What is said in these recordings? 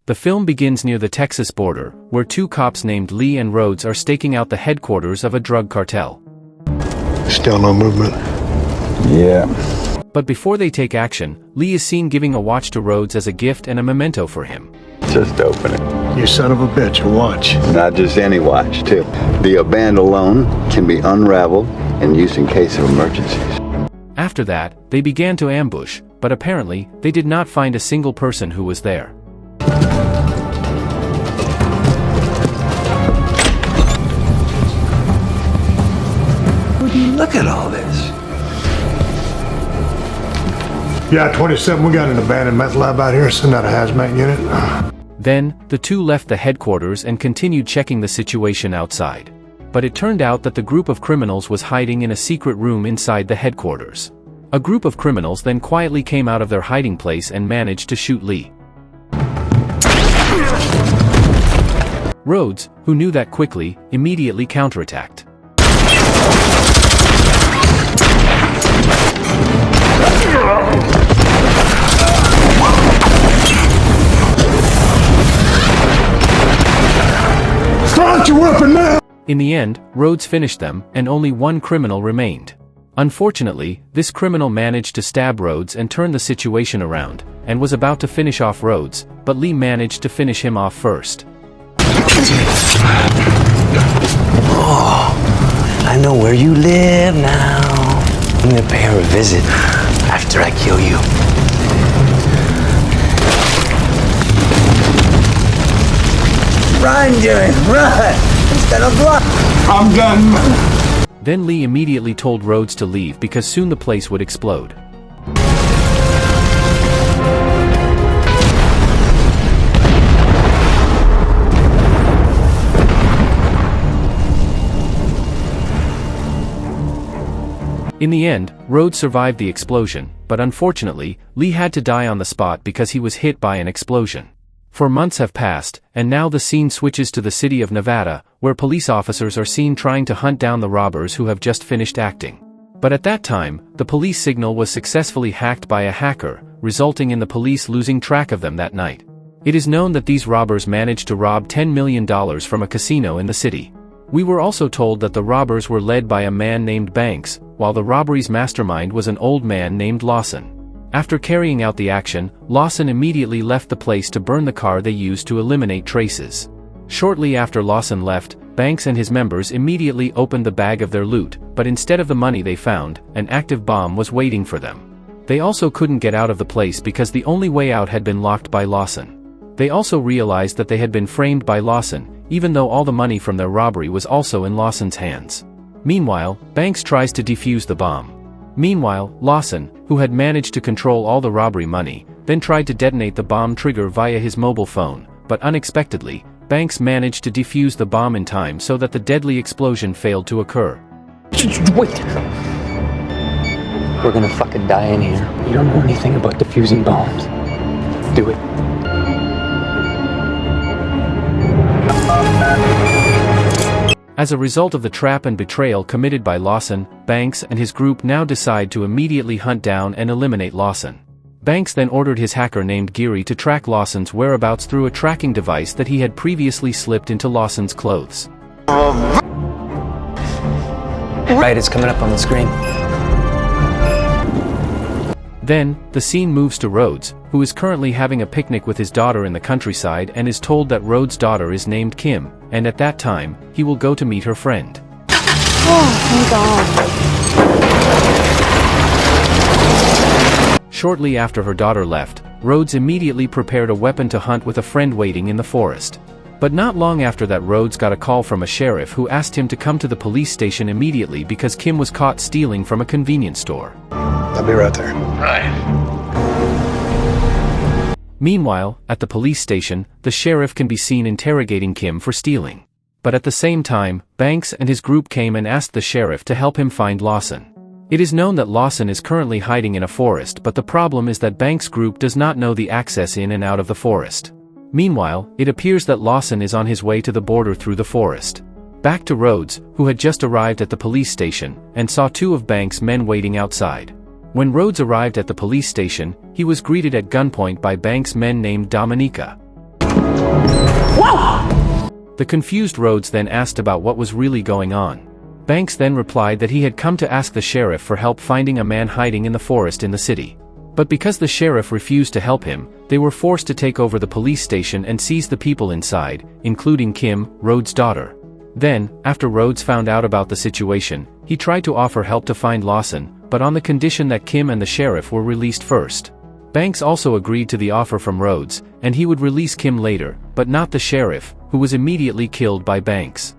The film begins near the Texas border, where two cops named Lee and Rhodes are staking out the headquarters of a drug cartel. Still no movement? Yeah. But before they take action, Lee is seen giving a watch to Rhodes as a gift and a memento for him. Just open it. You son of a bitch, a watch. Not just any watch, too. The band alone can be unraveled and used in case of emergencies. After that, they began to ambush, but apparently, they did not find a single person who was there. Would you look at all this? Yeah, 27, we got an abandoned meth lab out here. Send out a hazmat unit. Then, the two left the headquarters and continued checking the situation outside. But it turned out that the group of criminals was hiding in a secret room inside the headquarters. A group of criminals then quietly came out of their hiding place and managed to shoot Lee. Rhodes, who knew that quickly, immediately counterattacked. Start your weapon now! In the end, Rhodes finished them, and only one criminal remained. Unfortunately, this criminal managed to stab Rhodes and turn the situation around, and was about to finish off Rhodes, but Lee managed to finish him off first. Oh, I know where you live now. I'm gonna pay her a visit after I kill you. Run, Jerry, run! Instead of run! I'm done. Then Lee immediately told Rhodes to leave because soon the place would explode. In the end, Rhodes survived the explosion, but unfortunately, Lee had to die on the spot because he was hit by an explosion. 4 months have passed, and now the scene switches to the city of Nevada, where police officers are seen trying to hunt down the robbers who have just finished acting. But at that time, the police signal was successfully hacked by a hacker, resulting in the police losing track of them that night. It is known that these robbers managed to rob $10 million from a casino in the city. We were also told that the robbers were led by a man named Banks, while the robbery's mastermind was an old man named Lawson. After carrying out the action, Lawson immediately left the place to burn the car they used to eliminate traces. Shortly after Lawson left, Banks and his members immediately opened the bag of their loot, but instead of the money they found, an active bomb was waiting for them. They also couldn't get out of the place because the only way out had been locked by Lawson. They also realized that they had been framed by Lawson, even though all the money from their robbery was also in Lawson's hands. Meanwhile, Banks tries to defuse the bomb. Meanwhile, Lawson, who had managed to control all the robbery money, then tried to detonate the bomb trigger via his mobile phone, but unexpectedly, Banks managed to defuse the bomb in time so that the deadly explosion failed to occur. Wait! We're gonna fucking die in here. You don't know anything about defusing bombs. Do it. As a result of the trap and betrayal committed by Lawson, Banks and his group now decide to immediately hunt down and eliminate Lawson. Banks then ordered his hacker named Geary to track Lawson's whereabouts through a tracking device that he had previously slipped into Lawson's clothes. Right, it's coming up on the screen. Then, the scene moves to Rhodes, who is currently having a picnic with his daughter in the countryside and is told that Rhodes' daughter is named Kim, and at that time, he will go to meet her friend. Oh, thank God. Shortly after her daughter left, Rhodes immediately prepared a weapon to hunt with a friend waiting in the forest. But not long after that, Rhodes got a call from a sheriff who asked him to come to the police station immediately because Kim was caught stealing from a convenience store. I'll be right there. Right. Meanwhile, at the police station, the sheriff can be seen interrogating Kim for stealing. But at the same time, Banks and his group came and asked the sheriff to help him find Lawson. It is known that Lawson is currently hiding in a forest, but the problem is that Banks' group does not know the access in and out of the forest. Meanwhile, it appears that Lawson is on his way to the border through the forest. Back to Rhodes, who had just arrived at the police station, and saw two of Banks' men waiting outside. When Rhodes arrived at the police station, he was greeted at gunpoint by Banks' men named Dominica. The confused Rhodes then asked about what was really going on. Banks then replied that he had come to ask the sheriff for help finding a man hiding in the forest in the city. But because the sheriff refused to help him, they were forced to take over the police station and seize the people inside, including Kim, Rhodes' daughter. Then, after Rhodes found out about the situation, he tried to offer help to find Lawson, but on the condition that Kim and the sheriff were released first. Banks also agreed to the offer from Rhodes, and he would release Kim later, but not the sheriff, who was immediately killed by Banks.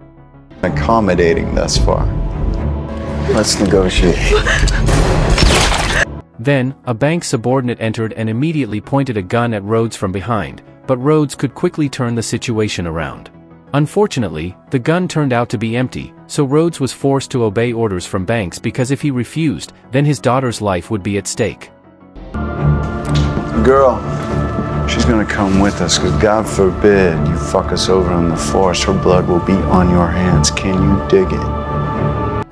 Accommodating thus far. Let's negotiate. Then, a Banks subordinate entered and immediately pointed a gun at Rhodes from behind, but Rhodes could quickly turn the situation around. Unfortunately, the gun turned out to be empty, so Rhodes was forced to obey orders from Banks because if he refused, then his daughter's life would be at stake. Girl, she's gonna come with us, because God forbid you fuck us over in the forest. Her blood will be on your hands. Can you dig it?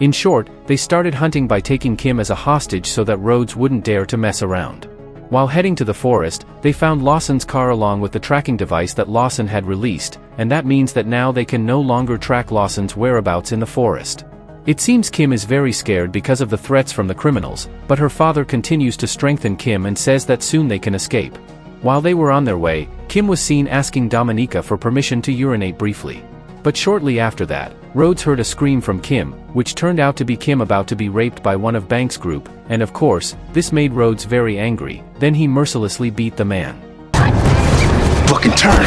In short, they started hunting by taking Kim as a hostage so that Rhodes wouldn't dare to mess around. While heading to the forest, they found Lawson's car along with the tracking device that Lawson had released, and that means that now they can no longer track Lawson's whereabouts in the forest. It seems Kim is very scared because of the threats from the criminals, but her father continues to strengthen Kim and says that soon they can escape. While they were on their way, Kim was seen asking Dominica for permission to urinate briefly. But shortly after that, Rhodes heard a scream from Kim, which turned out to be Kim about to be raped by one of Banks' group, and of course, this made Rhodes very angry. Then he mercilessly beat the man. Fucking turn!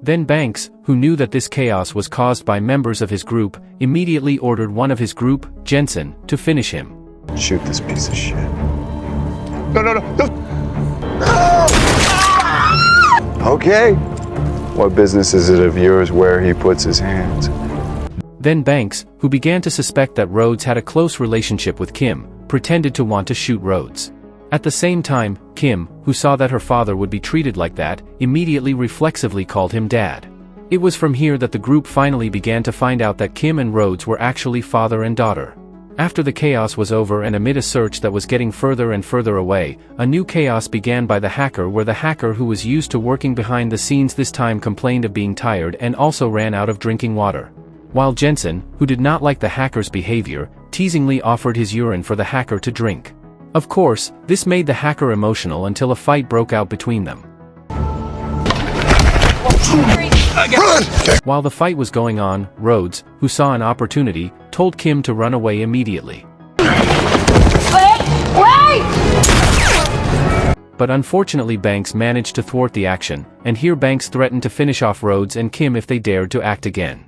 Then Banks, who knew that this chaos was caused by members of his group, immediately ordered one of his group, Jensen, to finish him. Shoot this piece of shit. No. Okay. What business is it of yours where he puts his hands? Then Banks, who began to suspect that Rhodes had a close relationship with Kim, pretended to want to shoot Rhodes. At the same time, Kim, who saw that her father would be treated like that, immediately reflexively called him Dad. It was from here that the group finally began to find out that Kim and Rhodes were actually father and daughter. After the chaos was over and amid a search that was getting further and further away, a new chaos began by the hacker where the hacker who was used to working behind the scenes this time complained of being tired and also ran out of drinking water. While Jensen, who did not like the hacker's behavior, teasingly offered his urine for the hacker to drink. Of course, this made the hacker emotional until a fight broke out between them. While the fight was going on, Rhodes, who saw an opportunity, told Kim to run away immediately. Wait! But unfortunately Banks managed to thwart the action, and here Banks threatened to finish off Rhodes and Kim if they dared to act again.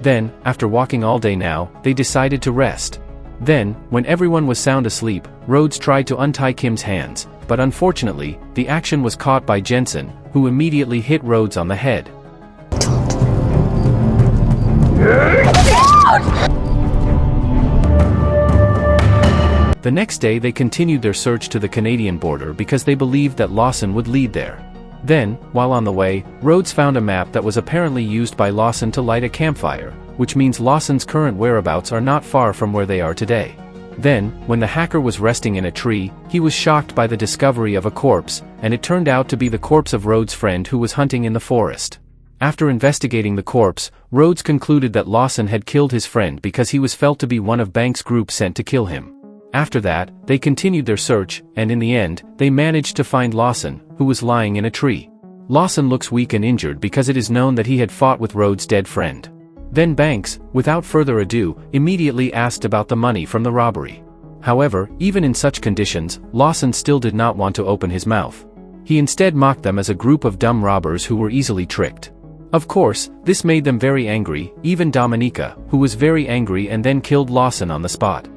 Then, after walking all day now, they decided to rest. Then, when everyone was sound asleep, Rhodes tried to untie Kim's hands, but unfortunately, the action was caught by Jensen, who immediately hit Rhodes on the head. The next day they continued their search to the Canadian border because they believed that Lawson would lead there. Then, while on the way, Rhodes found a map that was apparently used by Lawson to light a campfire, which means Lawson's current whereabouts are not far from where they are today. Then, when the hacker was resting in a tree, he was shocked by the discovery of a corpse, and it turned out to be the corpse of Rhodes' friend who was hunting in the forest. After investigating the corpse, Rhodes concluded that Lawson had killed his friend because he was felt to be one of Banks' group sent to kill him. After that, they continued their search, and in the end, they managed to find Lawson, who was lying in a tree. Lawson looks weak and injured because it is known that he had fought with Rhodes' dead friend. Then Banks, without further ado, immediately asked about the money from the robbery. However, even in such conditions, Lawson still did not want to open his mouth. He instead mocked them as a group of dumb robbers who were easily tricked. Of course, this made them very angry, even Dominica, who was very angry and then killed Lawson on the spot.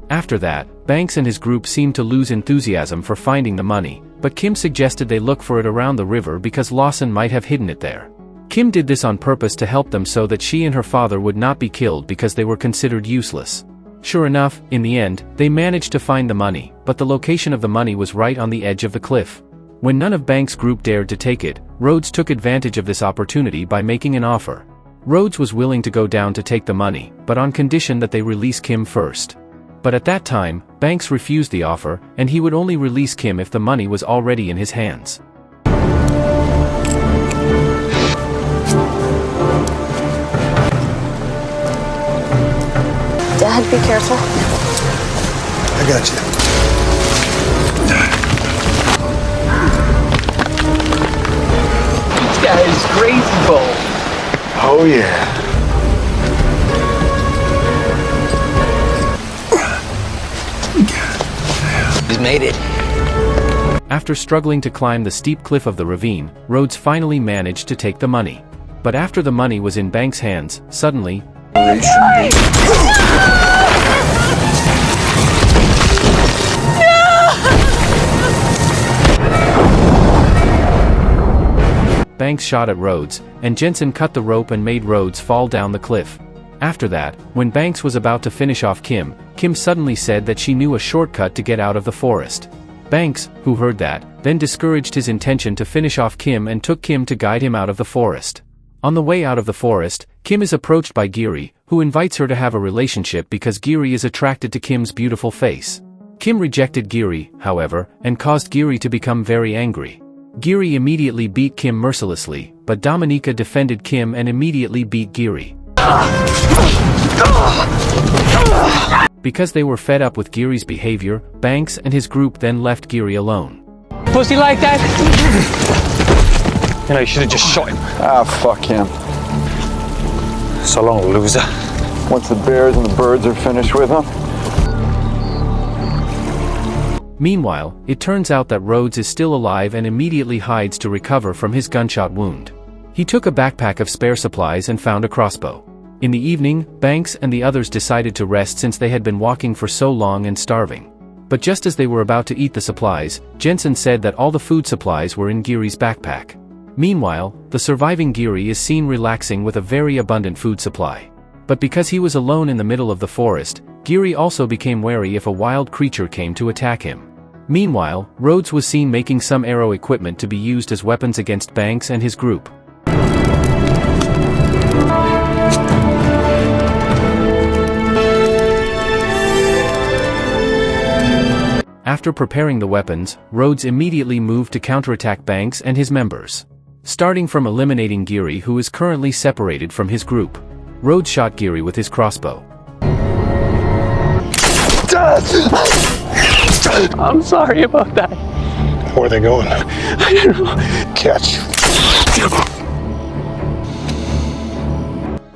After that, Banks and his group seemed to lose enthusiasm for finding the money, but Kim suggested they look for it around the river because Lawson might have hidden it there. Kim did this on purpose to help them so that she and her father would not be killed because they were considered useless. Sure enough, in the end, they managed to find the money, but the location of the money was right on the edge of the cliff. When none of Banks' group dared to take it, Rhodes took advantage of this opportunity by making an offer. Rhodes was willing to go down to take the money, but on condition that they release Kim first. But at that time, Banks refused the offer, and he would only release Kim if the money was already in his hands. Dad, be careful. I got you. This guy is crazy bold. Oh, yeah. He's made it. After struggling to climb the steep cliff of the ravine, Rhodes finally managed to take the money. But after the money was in Banks' hands, suddenly, Banks shot at Rhodes, and Jensen cut the rope and made Rhodes fall down the cliff. After that, when Banks was about to finish off Kim, Kim suddenly said that she knew a shortcut to get out of the forest. Banks, who heard that, then discouraged his intention to finish off Kim and took Kim to guide him out of the forest. On the way out of the forest, Kim is approached by Geary, who invites her to have a relationship because Geary is attracted to Kim's beautiful face. Kim rejected Geary, however, and caused Geary to become very angry. Geary immediately beat Kim mercilessly, but Dominica defended Kim and immediately beat Geary. Because they were fed up with Geary's behavior, Banks and his group then left Geary alone. Pussy like that? You know, you should have just shot him. Ah, fuck him. So long, loser. Once the bears and the birds are finished with him. Meanwhile, it turns out that Rhodes is still alive and immediately hides to recover from his gunshot wound. He took a backpack of spare supplies and found a crossbow. In the evening, Banks and the others decided to rest since they had been walking for so long and starving. But just as they were about to eat the supplies, Jensen said that all the food supplies were in Geary's backpack. Meanwhile, the surviving Geary is seen relaxing with a very abundant food supply. But because he was alone in the middle of the forest, Geary also became wary if a wild creature came to attack him. Meanwhile, Rhodes was seen making some arrow equipment to be used as weapons against Banks and his group. After preparing the weapons, Rhodes immediately moved to counterattack Banks and his members. Starting from eliminating Geary, who is currently separated from his group. Rhodes shot Geary with his crossbow. I'm sorry about that. Where are they going? I don't know. Catch.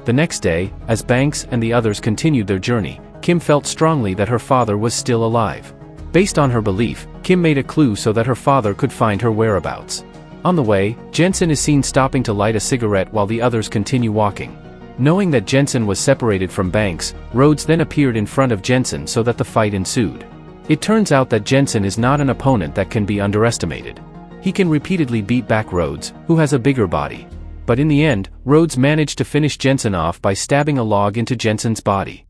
The next day, as Banks and the others continued their journey, Kim felt strongly that her father was still alive. Based on her belief, Kim made a clue so that her father could find her whereabouts. On the way, Jensen is seen stopping to light a cigarette while the others continue walking. Knowing that Jensen was separated from Banks, Rhodes then appeared in front of Jensen so that the fight ensued. It turns out that Jensen is not an opponent that can be underestimated. He can repeatedly beat back Rhodes, who has a bigger body. But in the end, Rhodes managed to finish Jensen off by stabbing a log into Jensen's body.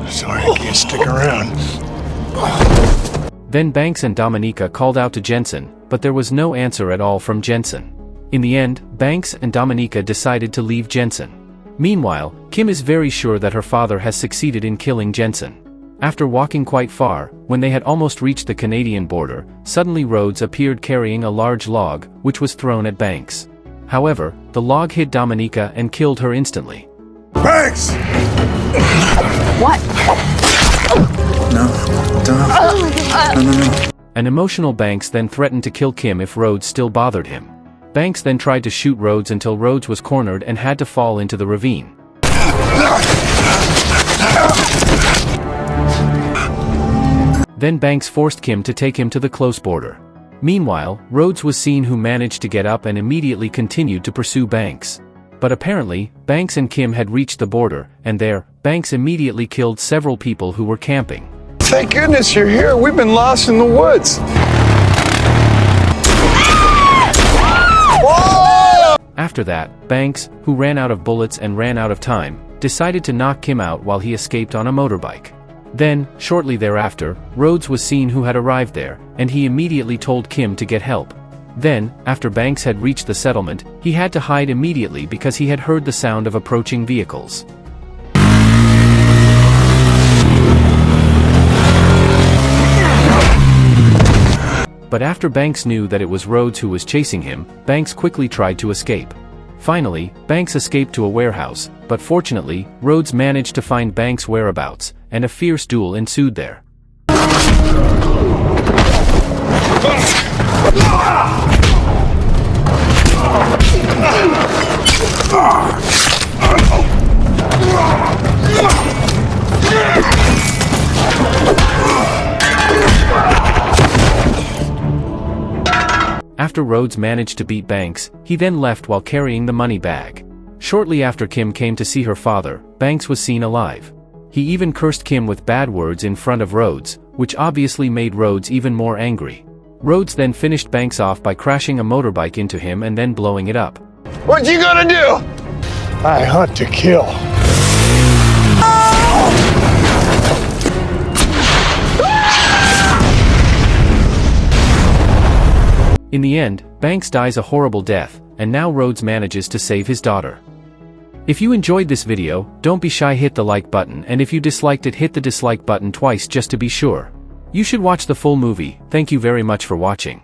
Sorry, I can't stick around. Then Banks and Dominica called out to Jensen, but there was no answer at all from Jensen. In the end, Banks and Dominica decided to leave Jensen. Meanwhile, Kim is very sure that her father has succeeded in killing Jensen. After walking quite far, when they had almost reached the Canadian border, suddenly Rhodes appeared carrying a large log, which was thrown at Banks. However, the log hit Dominica and killed her instantly. Banks! What? No. An emotional Banks then threatened to kill Kim if Rhodes still bothered him. Banks then tried to shoot Rhodes until Rhodes was cornered and had to fall into the ravine. Then Banks forced Kim to take him to the close border. Meanwhile, Rhodes was seen, who managed to get up and immediately continued to pursue Banks. But apparently, Banks and Kim had reached the border, and there, Banks immediately killed several people who were camping. Thank goodness you're here. We've been lost in the woods. After that, Banks, who ran out of bullets and ran out of time, decided to knock Kim out while he escaped on a motorbike. Then, shortly thereafter, Rhodes was seen, who had arrived there, and he immediately told Kim to get help. Then, after Banks had reached the settlement, he had to hide immediately because he had heard the sound of approaching vehicles. But after Banks knew that it was Rhodes who was chasing him, Banks quickly tried to escape. Finally, Banks escaped to a warehouse, but fortunately, Rhodes managed to find Banks' whereabouts, and a fierce duel ensued there. After Rhodes managed to beat Banks, he then left while carrying the money bag. Shortly after Kim came to see her father, Banks was seen alive. He even cursed Kim with bad words in front of Rhodes, which obviously made Rhodes even more angry. Rhodes then finished Banks off by crashing a motorbike into him and then blowing it up. What you gonna do? I hunt to kill. In the end, Banks dies a horrible death, and now Rhodes manages to save his daughter. If you enjoyed this video, don't be shy, hit the like button, and if you disliked it, hit the dislike button twice just to be sure. You should watch the full movie. Thank you very much for watching.